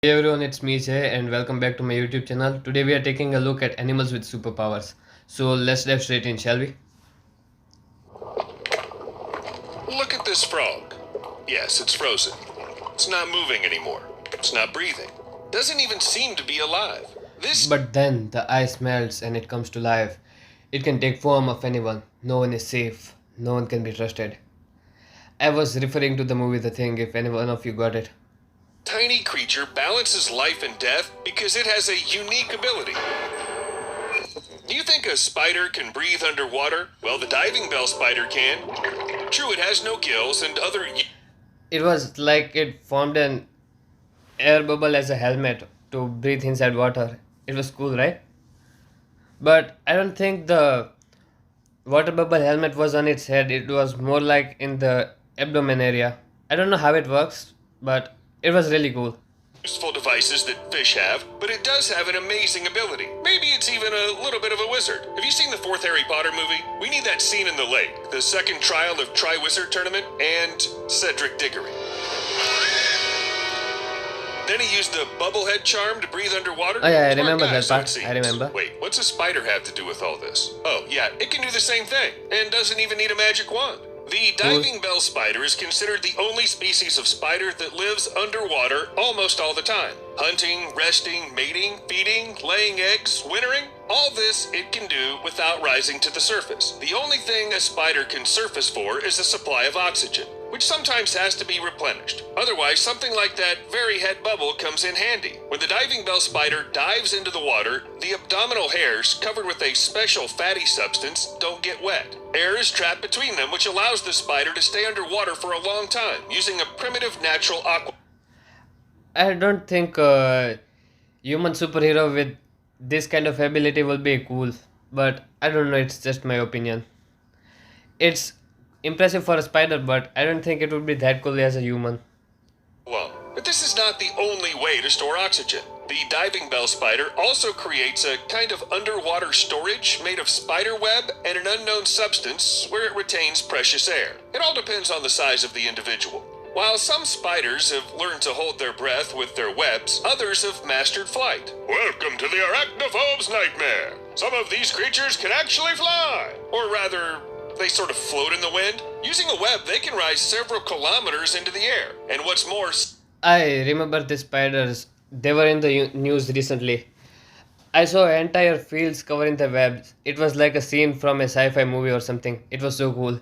Hey everyone, it's me Jay and welcome back to my YouTube channel. Today we are taking a look at animals with superpowers. So let's dive straight in, shall we? Look at this frog. Yes, it's frozen. It's not moving anymore. It's not breathing. Doesn't even seem to be alive. This But then the ice melts and it comes to life. It can take form of anyone. No one is safe. No one can be trusted. I was referring to the movie The Thing, if any one of you got it. tiny creature balances life and death because it has a unique ability. Do you think a spider can breathe underwater? Well, the diving bell spider can. True, it has no gills and other. It was like it formed an air bubble as a helmet to breathe inside water. It was cool, right? But I don't think the water bubble helmet was on its head. It was more like in the abdomen area. I don't know how it works, but it was really cool. Useful devices that fish have, but it does have an amazing ability. Maybe it's even a little bit of a wizard. Have you seen the fourth Harry Potter movie? We need that scene in the lake, the second trial of Tri-Wizard Tournament, and Cedric Diggory. Then he used the bubblehead charm to breathe underwater. Oh yeah, I Smart remember guy, that so it part. seems. I remember. Wait, what's a spider have to do with all this? Oh yeah, it can do the same thing, and doesn't even need a magic wand. The diving bell spider is considered the only species of spider that lives underwater almost all the time. Hunting, resting, mating, feeding, laying eggs, wintering, all this it can do without rising to the surface. The only thing a spider can surface for is a supply of oxygen, which sometimes has to be replenished. Otherwise, something like that very head bubble comes in handy. When the diving bell spider dives into the water, the abdominal hairs, covered with a special fatty substance, don't get wet. Air is trapped between them, which allows the spider to stay underwater for a long time, using a primitive natural aqua. I don't think human superhero with this kind of ability will be cool, but I don't know. It's just my opinion. It's impressive for a spider, but I don't think it would be that cool as a human. Well, but this is not the only way to store oxygen. The diving bell spider also creates a kind of underwater storage made of spider web and an unknown substance where it retains precious air. It all depends on the size of the individual. While some spiders have learned to hold their breath with their webs, others have mastered flight. Welcome to the arachnophobe's nightmare. Some of these creatures can actually fly. Or rather, they sort of float in the wind. Using a web, they can rise several kilometers into the air. And what's more, I remember the spiders. They were in the news recently. I saw entire fields covering the webs. It was like a scene from a sci-fi movie or something. It was so cool.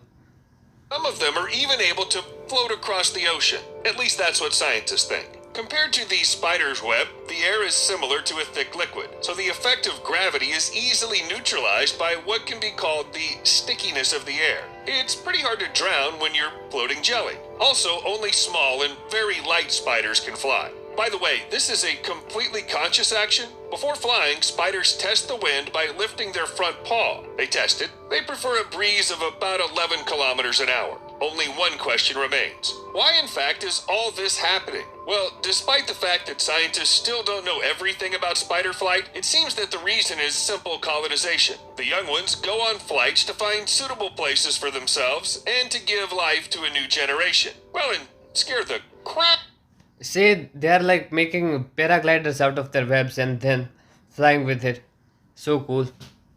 some of them are even able to float across the ocean. At least that's what scientists think. Compared to the spider's web, the air is similar to a thick liquid, so the effect of gravity is easily neutralized by what can be called the stickiness of the air. It's pretty hard to drown when you're floating jelly. Also, only small and very light spiders can fly. By the way, this is a completely conscious action. Before flying, spiders test the wind by lifting their front paw. They test it. They prefer a breeze of about 11 kilometers an hour. Only one question remains. Why, in fact, is all this happening? Well, despite the fact that scientists still don't know everything about spider flight, it seems that the reason is simple colonization. The young ones go on flights to find suitable places for themselves and to give life to a new generation. Well, and scare the crap. See, they are like making paragliders out of their webs and then flying with it. So cool.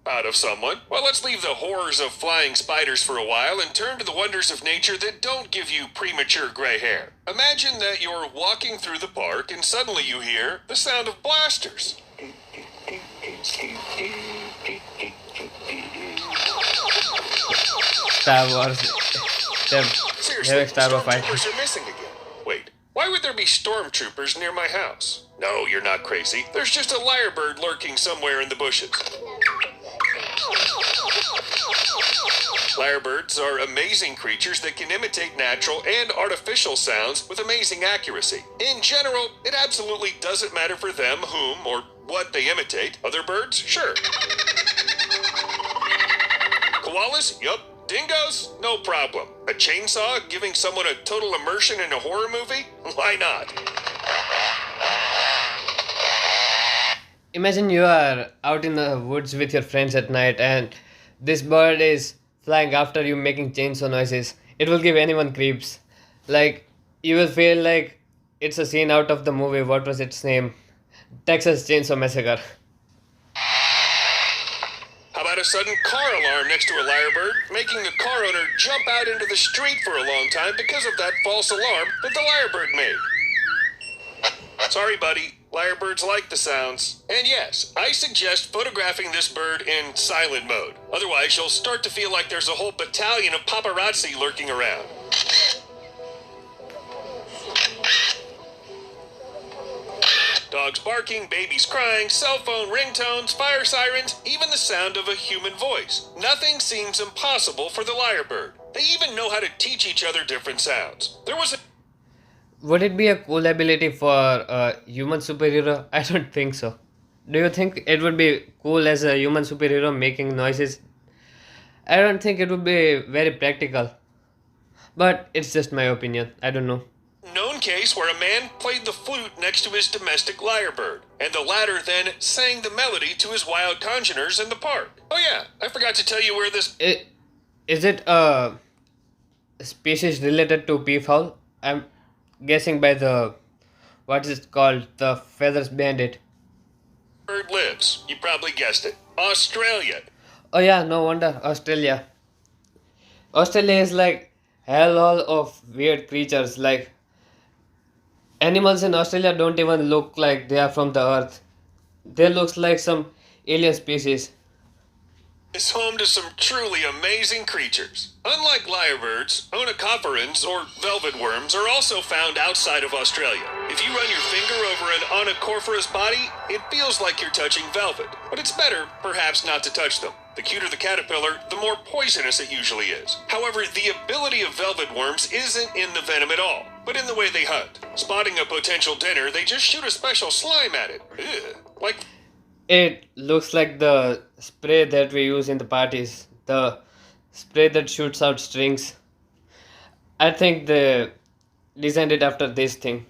Out of someone. Well, let's leave the horrors of flying spiders for a while and turn to the wonders of nature that don't give you premature gray hair. Imagine that you're walking through the park and suddenly you hear the sound of blasters. Star Wars. They're Seriously, having Star Wars fight. stormtroopers are missing again. Wait, why would there be stormtroopers near my house? No, you're not crazy. There's just a lyrebird lurking somewhere in the bushes. Lyrebirds are amazing creatures that can imitate natural and artificial sounds with amazing accuracy. In general, it absolutely doesn't matter for them whom or what they imitate. Other birds? Sure. Koalas? Yup. Dingoes? No problem. A chainsaw giving someone a total immersion in a horror movie? Why not? Imagine you are out in the woods with your friends at night and this bird is flying after you making chainsaw noises. It will give anyone creeps. Like, you will feel like it's a scene out of the movie. What was its name? Texas Chainsaw Massacre. How about a sudden car alarm next to a lyrebird, making the car owner jump out into the street for a long time because of that false alarm that the lyrebird made? Sorry, buddy. Lyrebirds like the sounds. And yes, I suggest photographing this bird in silent mode. Otherwise, you'll start to feel like there's a whole battalion of paparazzi lurking around. Dogs barking, babies crying, cell phone ringtones, fire sirens, even the sound of a human voice. Nothing seems impossible for the lyrebird. They even know how to teach each other different sounds. There was a Would it be a cool ability for a human superhero? I don't think so. Do you think it would be cool as a human superhero making noises? I don't think it would be very practical. But it's just my opinion. I don't know. known case where a man played the flute next to his domestic lyrebird, and the latter then sang the melody to his wild congeners in the park. Oh yeah, I forgot to tell you where this Is it a species related to peafowl? I'm guessing by the what is it called? The feathers bandit. bird lives. You probably guessed it. Australia. Oh yeah, no wonder. Australia. Australia is like hell all of weird creatures. Like animals in Australia don't even look like they are from the earth. They look like some alien species. Is home to some truly amazing creatures. Unlike lyrebirds, onychophorans or velvet worms are also found outside of Australia. If you run your finger over an onychophorous body, it feels like you're touching velvet. But it's better, perhaps, not to touch them. The cuter the caterpillar, the more poisonous it usually is. However, the ability of velvet worms isn't in the venom at all, but in the way they hunt. Spotting a potential dinner, they just shoot a special slime at it. Ugh. Like It looks like the spray that we use in the parties. The spray that shoots out strings. I think they designed it after this thing.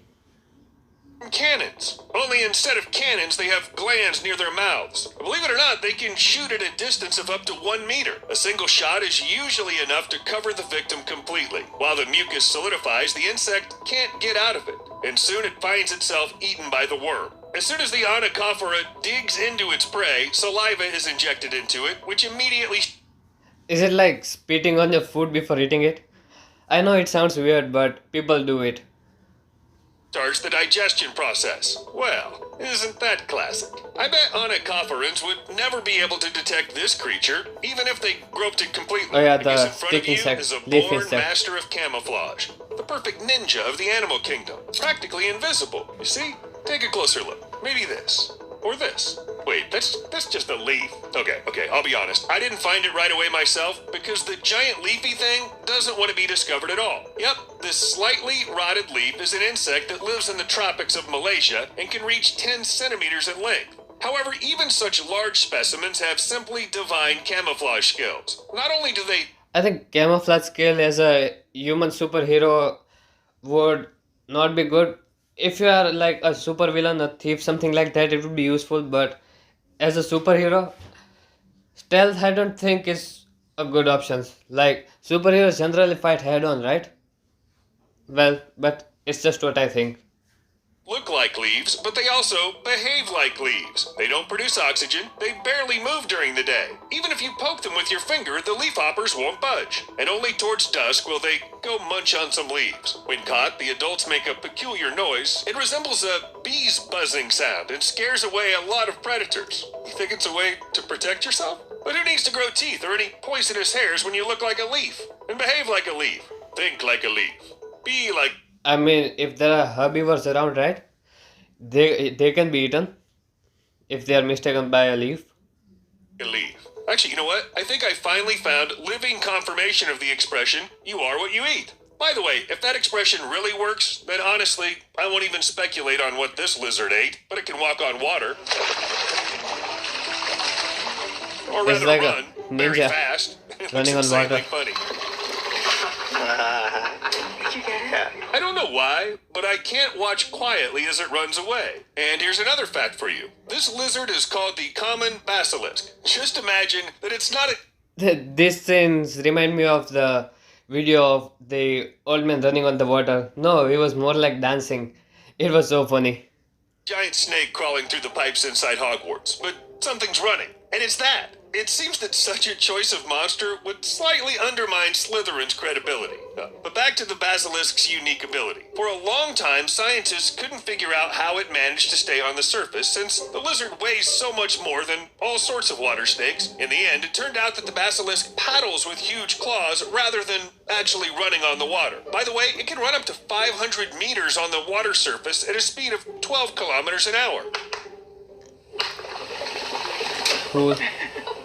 cannons. Only instead of cannons, they have glands near their mouths. Believe it or not, they can shoot at a distance of up to 1 meter. A single shot is usually enough to cover the victim completely. While the mucus solidifies, the insect can't get out of it, and soon it finds itself eaten by the worm. As soon as the onychophora digs into its prey, saliva is injected into it, which immediately Is it like spitting on your food before eating it? I know it sounds weird, but people do it. starts the digestion process. Well, isn't that classic? I bet onychophorans would never be able to detect this creature, even if they groped it completely. Oh yeah, because the in front of stick you insect, is a leaf born insect. master of camouflage. The perfect ninja of the animal kingdom. Practically invisible. You see? Take a closer look. Maybe this. Or this. Wait, that's just a leaf. Okay, I'll be honest. I didn't find it right away myself because the giant leafy thing doesn't want to be discovered at all. Yep, this slightly rotted leaf is an insect that lives in the tropics of Malaysia and can reach 10 centimeters in length. However, even such large specimens have simply divine camouflage skills. Not only do they I think camouflage skill as a human superhero would not be good. If you are like a super villain, a thief, something like that, it would be useful. But as a superhero, stealth I don't think is a good option. Like superheroes generally fight head on, right? Well, but it's just what I think. look like leaves, but they also behave like leaves. They don't produce oxygen, they barely move during the day. Even if you poke them with your finger, the leafhoppers won't budge. And only towards dusk will they go munch on some leaves. When caught, the adults make a peculiar noise. It resembles a bee's buzzing sound and scares away a lot of predators. You think it's a way to protect yourself? But who needs to grow teeth or any poisonous hairs when you look like a leaf? And behave like a leaf. Think like a leaf. Be like I mean, if there are herbivores around, right? They can be eaten if they are mistaken by a leaf. a leaf. Actually, you know what? I think I finally found living confirmation of the expression, you are what you eat. By the way, if that expression really works, then honestly, I won't even speculate on what this lizard ate, but it can walk on water. Or It's rather like a run very ninja fast. It looks running on insanely water. funny. Did you get it? I don't know why, but I can't watch quietly as it runs away. And here's another fact for you. This lizard is called the common basilisk. Just imagine that it's not a These scenes remind me of the video of the old man running on the water. No, he was more like dancing. It was so funny. Giant snake crawling through the pipes inside Hogwarts, but something's running, and it's that. It seems that such a choice of monster would slightly undermine Slytherin's credibility. But back to the basilisk's unique ability. For a long time, scientists couldn't figure out how it managed to stay on the surface, since the lizard weighs so much more than all sorts of water snakes. In the end, it turned out that the basilisk paddles with huge claws rather than actually running on the water. By the way, it can run up to 500 meters on the water surface at a speed of 12 kilometers an hour. Cool.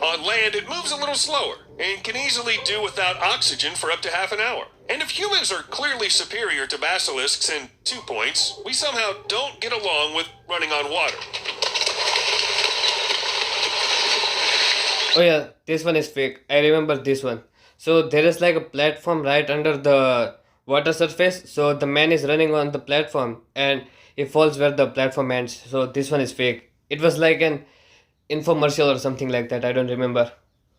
On land, it moves a little slower and can easily do without oxygen for up to half an hour. And if humans are clearly superior to basilisks in 2 points, we somehow don't get along with running on water. Oh yeah, this one is fake. I remember this one. So there is like a platform right under the water surface. So the man is running on the platform and he falls where the platform ends. So this one is fake. It was like an infomercial or something like that. I don't remember.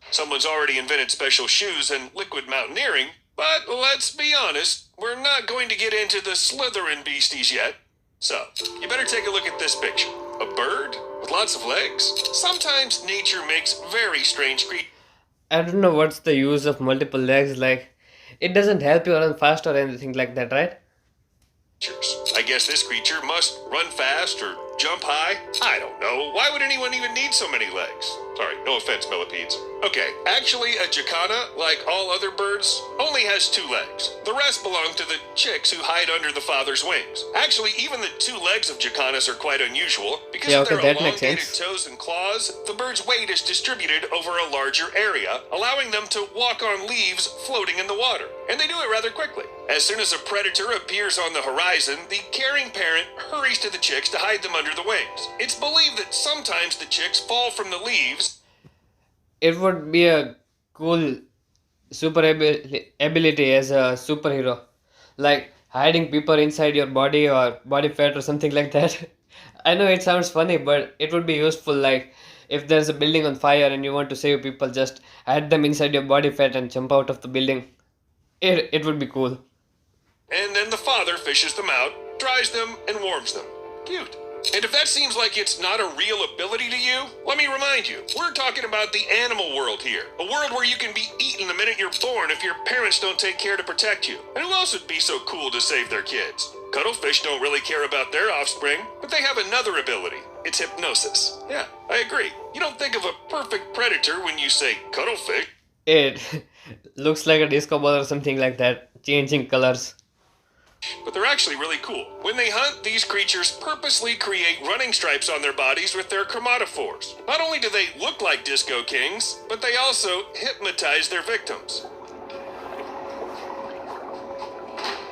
Someone's already invented special shoes and liquid mountaineering, but let's be honest, we're not going to get into the Slytherin beasties yet. So, you better take a look at this picture. A bird with lots of legs? Sometimes nature makes very strange creatures. I don't know what's the use of multiple legs. Like, it doesn't help you run fast or anything like that, right? I guess this creature must run fast or jump high. I don't know. Why would anyone even need so many legs? Sorry, no offense, millipedes. Okay, actually, a jacana, like all other birds, only has 2 legs. The rest belong to the chicks who hide under the father's wings. Actually, even the 2 legs of jacanas are quite unusual. Because Yeah, of okay, their that makes elongated sense. toes and claws, the bird's weight is distributed over a larger area, allowing them to walk on leaves floating in the water. And they do it rather quickly. As soon as a predator appears on the horizon, the caring parent hurries to the chicks to hide them under the wings. It's believed that sometimes the chicks fall from the leaves. It would be a cool ability as a superhero. Like hiding people inside your body or body fat or something like that. I know it sounds funny, but it would be useful. Like if there's a building on fire and you want to save people, just hide them inside your body fat and jump out of the building. It would be cool. And then the father fishes them out, dries them, and warms them. Cute. And if that seems like it's not a real ability to you, let me remind you, we're talking about the animal world here. A world where you can be eaten the minute you're born if your parents don't take care to protect you. And who else would be so cool to save their kids? Cuttlefish don't really care about their offspring, but they have another ability. It's hypnosis. Yeah, I agree. You don't think of a perfect predator when you say cuttlefish. It looks like a disco ball or something like that, changing colors. But they're actually really cool. When they hunt, these creatures purposely create running stripes on their bodies with their chromatophores. Not only do they look like disco kings, but they also hypnotize their victims.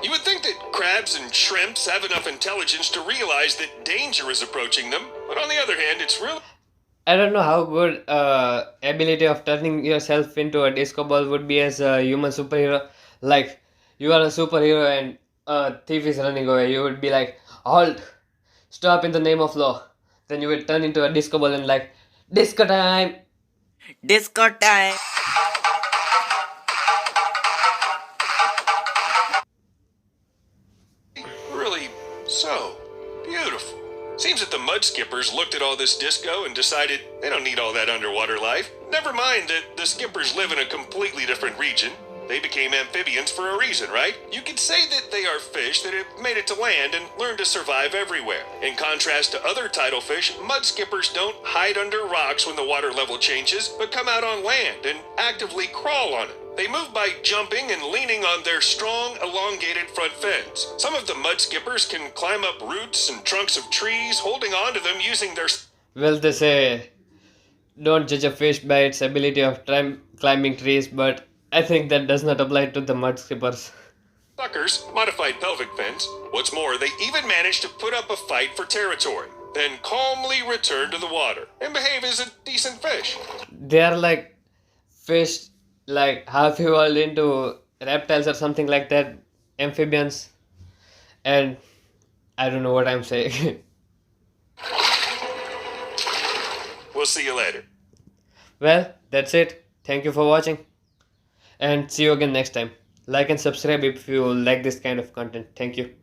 You would think that crabs and shrimps have enough intelligence to realize that danger is approaching them, but on the other hand, it's really... I don't know how good ability of turning yourself into a disco ball would be as a human superhero. Like you are a superhero and a thief is running away. You would be like, halt, stop in the name of law. Then you would turn into a disco ball and like, disco time. Disco time. really so beautiful. Seems that the mud skippers looked at all this disco and decided they don't need all that underwater life. Never mind that the skippers live in a completely different region. They became amphibians for a reason, right? You could say that they are fish that have made it to land and learned to survive everywhere. In contrast to other tidal fish, mud skippers don't hide under rocks when the water level changes, but come out on land and actively crawl on it. They move by jumping and leaning on their strong, elongated front fins. Some of the mud skippers can climb up roots and trunks of trees, holding on to them using their... Well, they say don't judge a fish by its ability of climbing trees, but I think that does not apply to the mud skippers. suckers, modified pelvic fins. What's more, they even manage to put up a fight for territory, then calmly return to the water and behave as a decent fish. They are like fish, like half evolved into reptiles or something like that, amphibians, and I don't know what I'm saying. We'll see you later. Well, that's it. Thank you for watching, and see you again next time. Like and subscribe if you like this kind of content. Thank you.